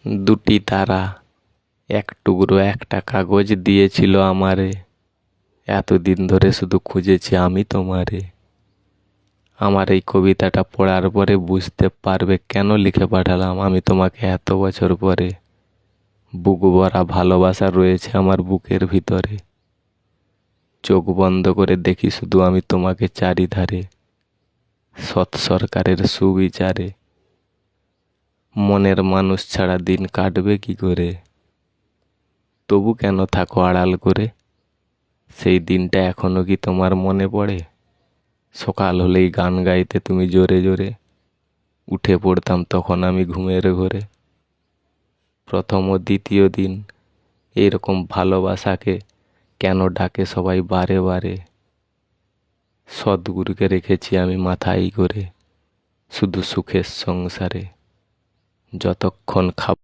দুটি তারা এক টুকরো একটা কাগজ দিয়েছিল আমারে। এতদিন ধরে শুধু খুঁজেছি আমি তোমারে। আমার এই কবিতাটা পড়ার পরে বুঝতে পারবে কেন লিখে পাঠালাম আমি তোমাকে এত বছর পরে। বুক ভরা ভালোবাসা রয়েছে আমার বুকের ভিতরে। চোখ বন্ধ করে দেখি শুধু আমি তোমাকে চারিধারে। সৎ সরকারের সুবিচারে মনের মানুষ ছাড়া দিন কাটবে কি করে? তবু কেন থাকো আড়াল করে? সেই দিনটা এখনো কি তোমার মনে পড়ে? সকাল হলেই গান গাইতে তুমি জোরে জোরে। উঠে পড়তাম তখন আমি ঘুমের ঘোরে। প্রথম ও দ্বিতীয় দিন এরকম ভালোবাসাকে কেন ডাকে সবাই বারে বারে? সদ্গুরুকে রেখেছি আমি মাথায় করে, শুধু সুখের সংসারে। যতক্ষণ